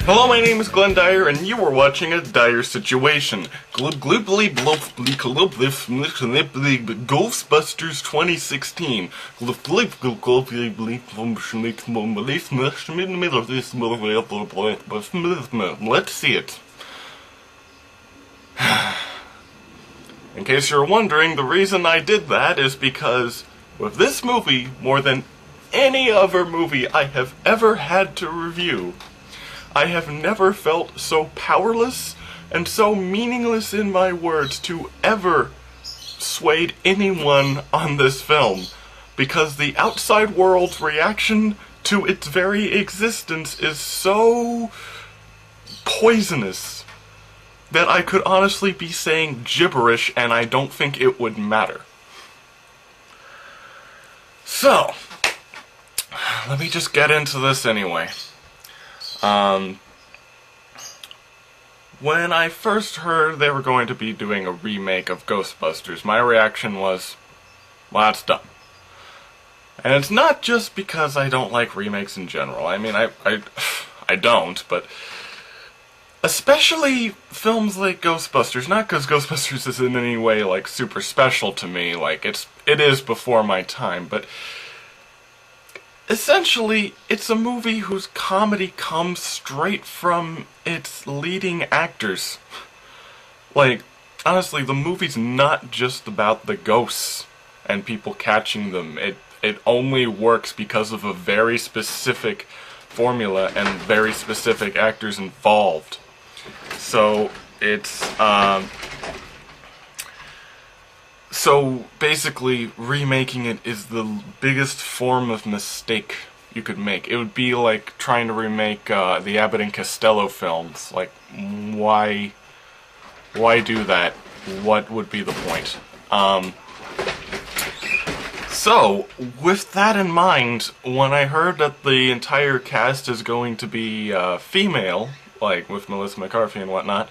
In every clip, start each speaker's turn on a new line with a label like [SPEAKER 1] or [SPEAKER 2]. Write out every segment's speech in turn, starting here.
[SPEAKER 1] Hello, my name is Glenn Dyer, and you are watching a Dyer-Situation. GHOSTBUSTERS 2016. Let's see it. In case you're wondering, the reason I did that is because with this movie, more than any other movie I have ever had to review, I have never felt so powerless and so meaningless in my words to ever swayed anyone on this film, because the outside world's reaction to its very existence is so poisonous that I could honestly be saying gibberish and I don't think it would matter. So, let me just get into this anyway. When I first heard they were going to be doing a remake of Ghostbusters, my reaction was, well, that's dumb. And it's not just because I don't like remakes in general. I mean, I don't, but especially films like Ghostbusters, not because Ghostbusters is in any way, like, super special to me, like, it is before my time, but essentially, it's a movie whose comedy comes straight from its leading actors. Like, honestly, the movie's not just about the ghosts and people catching them. It only works because of a very specific formula and very specific actors involved. So, So basically, remaking it is the biggest form of mistake you could make. It would be like trying to remake the Abbott and Costello films. Like, why do that? What would be the point? So, with that in mind, when I heard that the entire cast is going to be female, like with Melissa McCarthy and whatnot,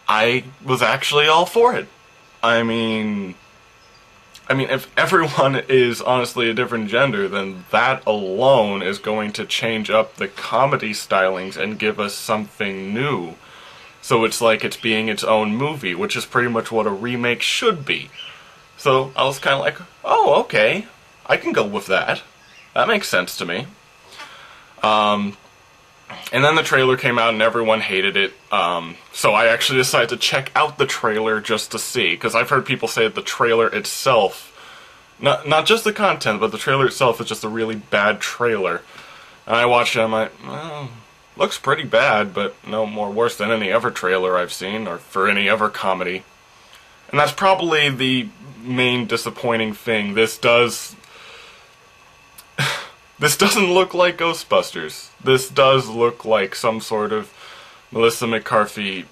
[SPEAKER 1] I was actually all for it. I mean, if everyone is honestly a different gender, then that alone is going to change up the comedy stylings and give us something new. So it's like it's being its own movie, which is pretty much what a remake should be. So I was kind of like, oh, okay, I can go with that. That makes sense to me. And then the trailer came out and everyone hated it, so I actually decided to check out the trailer just to see, because I've heard people say that the trailer itself, not just the content, but the trailer itself is just a really bad trailer. And I watched it and I'm like, well, looks pretty bad, but no more worse than any other trailer I've seen, or for any other comedy. And that's probably the main disappointing thing. This doesn't look like Ghostbusters. This does look like some sort of Melissa McCarthy,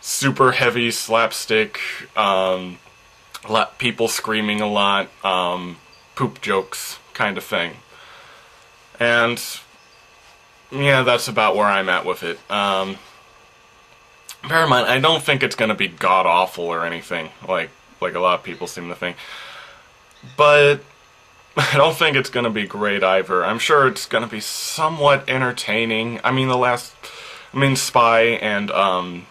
[SPEAKER 1] super heavy slapstick, people screaming a lot, poop jokes kind of thing. And yeah, that's about where I'm at with it. Bear in mind, I don't think it's gonna be god-awful or anything, like a lot of people seem to think. But I don't think it's gonna be great either. I'm sure it's gonna be somewhat entertaining. I mean, Spy and, I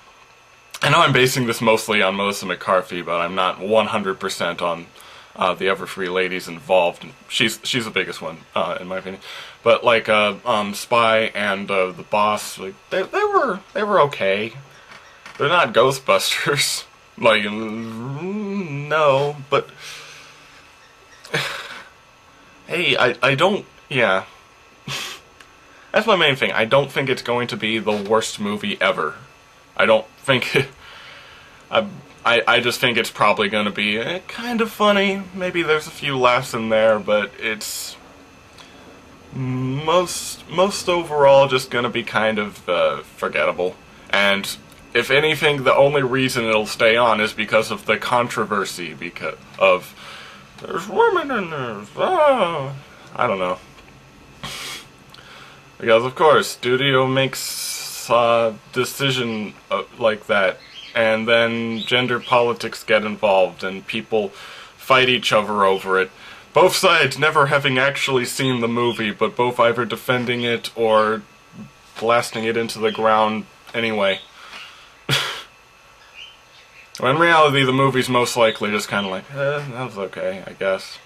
[SPEAKER 1] know I'm basing this mostly on Melissa McCarthy, but I'm not 100% on the other three ladies involved. She's the biggest one, in my opinion. But like Spy and the Boss, like they were okay. They're not Ghostbusters. Like, no, but hey, I don't, yeah. That's my main thing. I don't think it's going to be the worst movie ever. I don't think it, I just think it's probably going to be kind of funny. Maybe there's a few laughs in there, but it's most overall just going to be kind of forgettable. And if anything, the only reason it'll stay on is because of the controversy, because of there's women in there. Oh, I don't know. Because of course, studio makes decision like that, and then gender politics get involved, and people fight each other over it. Both sides never having actually seen the movie, but both either defending it or blasting it into the ground anyway. When in reality, the movie's most likely just kind of like, that was okay, I guess.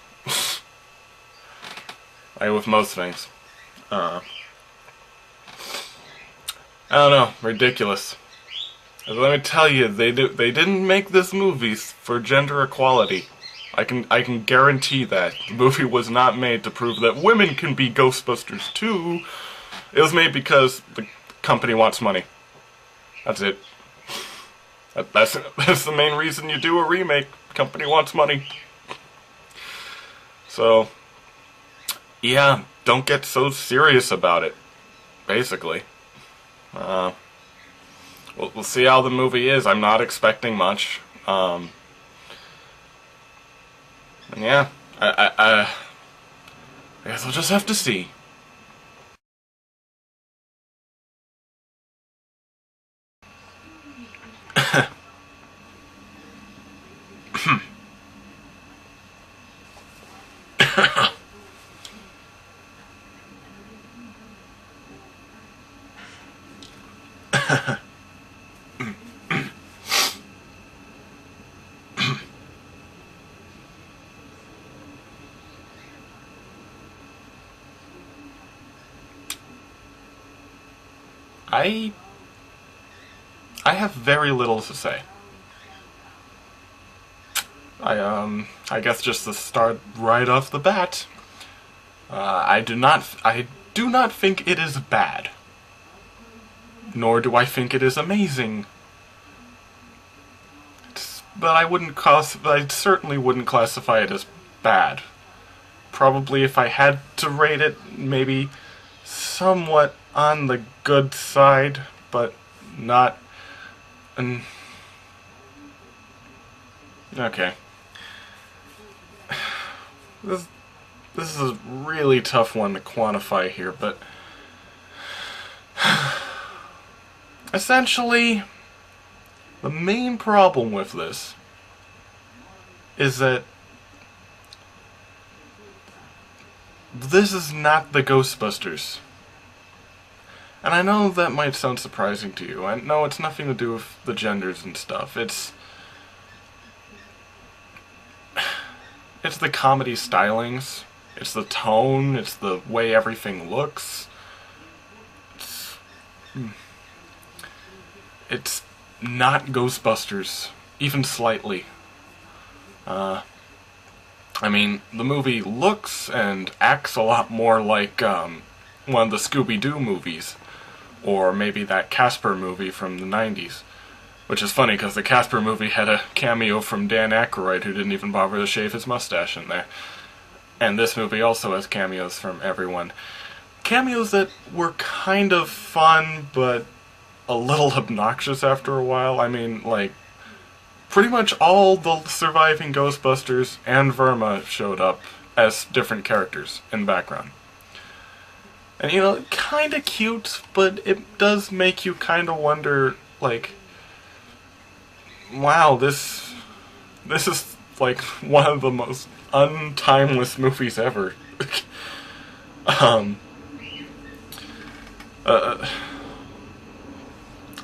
[SPEAKER 1] Like with most things. I don't know, ridiculous. Let me tell you, they didn't make this movie for gender equality. I can guarantee that. The movie was not made to prove that women can be Ghostbusters too. It was made because the company wants money. That's it. That's the main reason you do a remake. Company wants money. So, yeah, don't get so serious about it. Basically. We'll see how the movie is. I'm not expecting much. And yeah, I guess we'll just have to see. I have very little to say. I guess just to start right off the bat, I do not think it is bad. Nor do I think it is amazing. But I certainly wouldn't classify it as bad. Probably if I had to rate it, maybe somewhat on the good side, but not okay. This is a really tough one to quantify here, but essentially, the main problem with this is that this is not the Ghostbusters. And I know that might sound surprising to you. I know it's nothing to do with the genders and stuff. It's the comedy stylings. It's the tone. It's the way everything looks. It's not Ghostbusters, even slightly. I mean, the movie looks and acts a lot more like one of the Scooby-Doo movies, or maybe that Casper movie from the 90s. Which is funny, because the Casper movie had a cameo from Dan Aykroyd, who didn't even bother to shave his mustache in there. And this movie also has cameos from everyone. Cameos that were kind of fun, but a little obnoxious after a while. I mean, like, pretty much all the surviving Ghostbusters and Verma showed up as different characters in the background. And, you know, kind of cute, but it does make you kind of wonder, like, wow, this is, like, one of the most untimeless movies ever. How do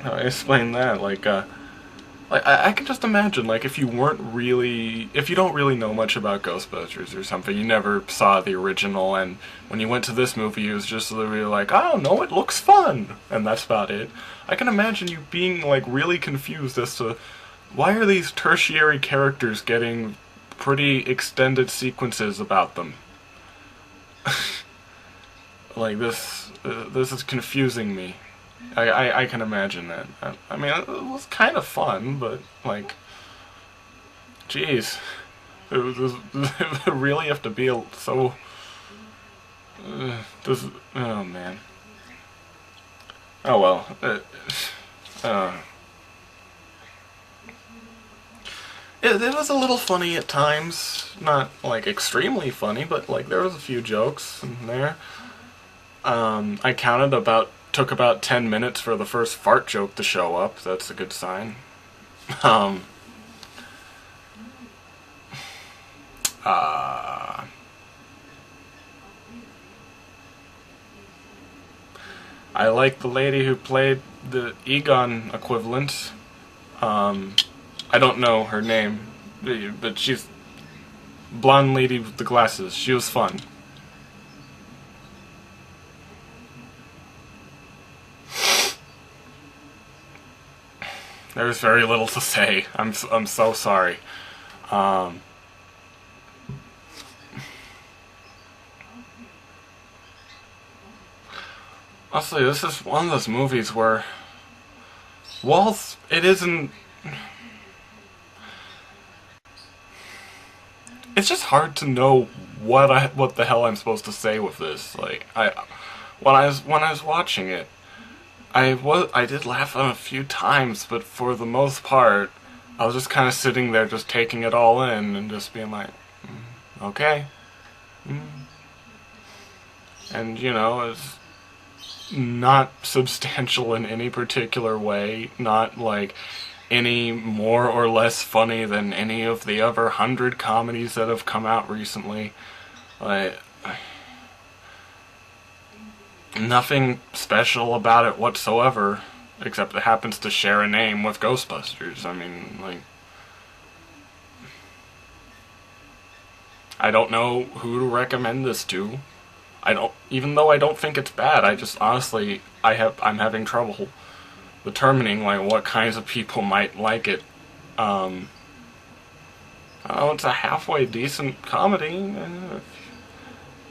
[SPEAKER 1] I explain that? Like, I can just imagine, like, if you don't really know much about Ghostbusters or something, you never saw the original, and when you went to this movie, it was just literally like, I don't know, it looks fun, and that's about it. I can imagine you being, like, really confused as to why are these tertiary characters getting pretty extended sequences about them. Like, this is confusing me. I can imagine that. I mean, it was kind of fun, but, like, jeez. It really have to be so... oh, man. Oh, well. It was a little funny at times. Not, like, extremely funny, but, like, there was a few jokes in there. I took about 10 minutes for the first fart joke to show up. That's a good sign. I like the lady who played the Egon equivalent. I don't know her name, but she's blonde lady with the glasses. She was fun. There's very little to say. I'm so sorry. Honestly, this is one of those movies where, whilst it isn't, it's just hard to know what the hell I'm supposed to say with this. Like, when I was watching it, I did laugh on a few times, but for the most part, I was just kind of sitting there, just taking it all in, and just being like, okay. And, you know, it's not substantial in any particular way, not like any more or less funny than any of the other 100 comedies that have come out recently. Like, nothing special about it whatsoever, except it happens to share a name with Ghostbusters. I mean, like, I don't know who to recommend this to. Even though I don't think it's bad, I just honestly, I'm having trouble determining like what kinds of people might like it. Oh, it's a halfway decent comedy.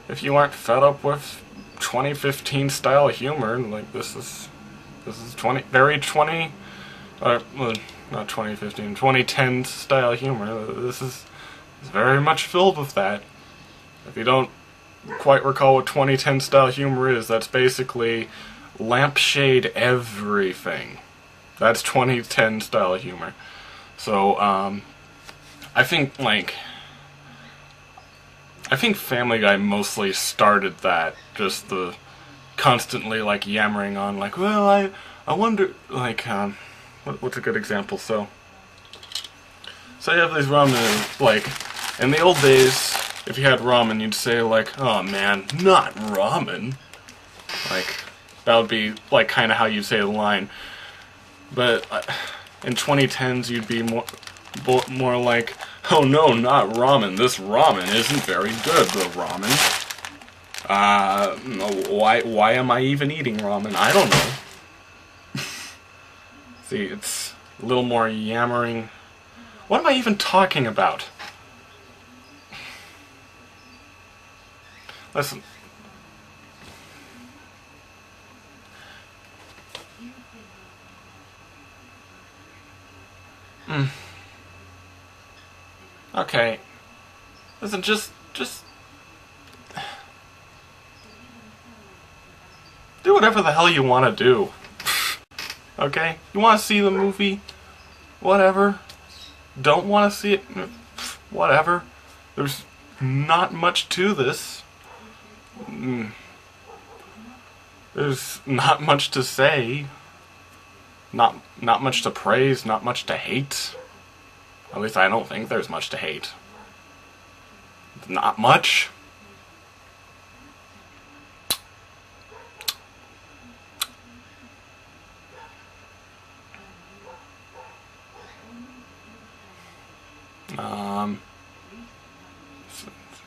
[SPEAKER 1] If you aren't fed up with 2015 style humor, like this is very 20, well, not 2015, 2010 style humor. This is very much filled with that. If you don't quite recall what 2010 style humor is, that's basically lampshade everything. That's 2010 style humor. So, I think Family Guy mostly started that, just the constantly like yammering on like, well, I wonder, like, what's a good example? So you have these ramen, like, in the old days, if you had ramen, you'd say like, oh man, not ramen. Like, that would be like kind of how you say the line. But in 2010s, you'd be more like, oh no, not ramen. This ramen isn't very good. The ramen. Why am I even eating ramen? I don't know. See, it's a little more yammering. What am I even talking about? Listen. Okay. Listen, just do whatever the hell you want to do. Okay? You want to see the movie? Whatever. Don't want to see it? Whatever. There's not much to this. There's not much to say. Not much to praise, not much to hate. At least I don't think there's much to hate. Not much.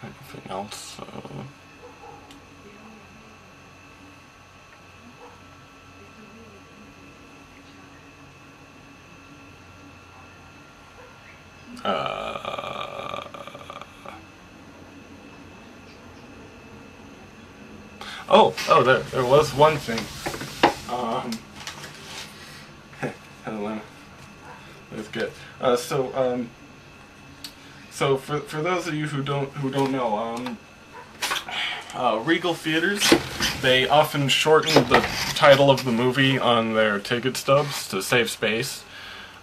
[SPEAKER 1] Anything else? Oh, there was one thing. That's good. So for those of you who don't know, Regal Theaters, they often shorten the title of the movie on their ticket stubs to save space.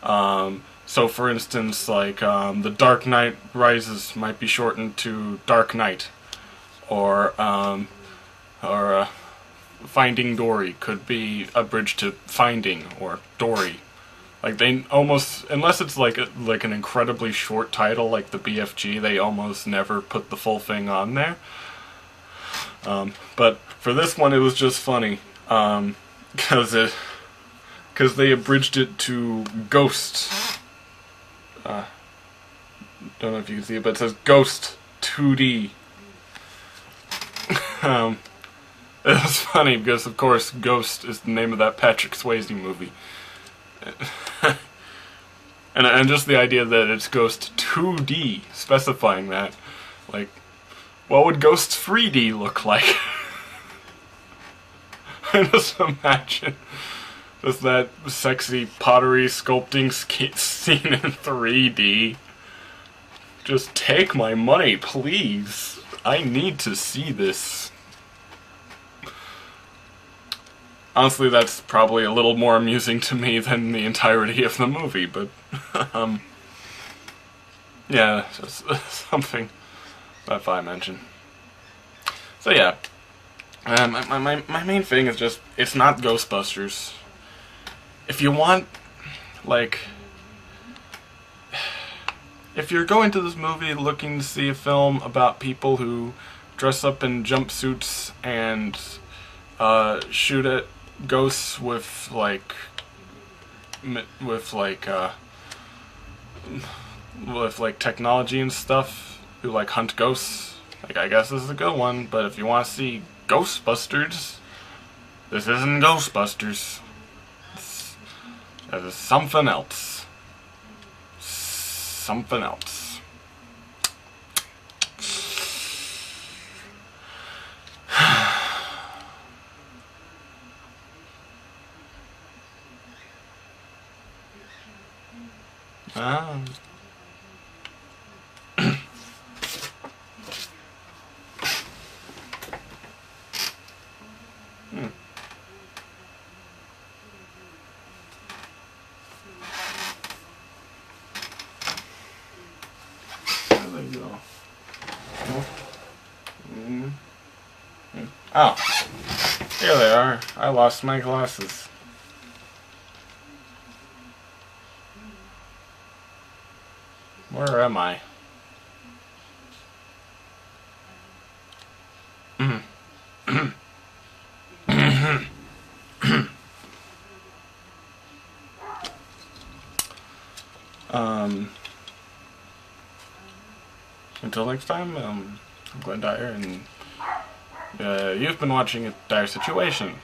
[SPEAKER 1] So for instance, like, The Dark Knight Rises might be shortened to Dark Knight, or Finding Dory could be abridged to Finding or Dory. Like, they almost, unless it's like an incredibly short title like the BFG, they almost never put the full thing on there. But for this one, it was just funny. because they abridged it to Ghost. Don't know if you can see it, but it says Ghost 2D. It was funny because, of course, Ghost is the name of that Patrick Swayze movie. and just the idea that it's Ghost 2D, specifying that. Like, what would Ghost 3D look like? I just imagine just that sexy pottery sculpting scene in 3D. Just take my money, please. I need to see this. Honestly, that's probably a little more amusing to me than the entirety of the movie, but, yeah, just something that I mentioned. So yeah, my main thing is just, it's not Ghostbusters. If you want, like, if you're going to this movie looking to see a film about people who dress up in jumpsuits and shoot at ghosts with technology and stuff, who like hunt ghosts, like, I guess this is a good one. But if you want to see Ghostbusters, this isn't Ghostbusters. That is something else. Something else. Ah. There they go. Oh, here they are. I lost my glasses. Where am I? Until next time, I'm Glenn Dyer, and you've been watching Dyer-Situation.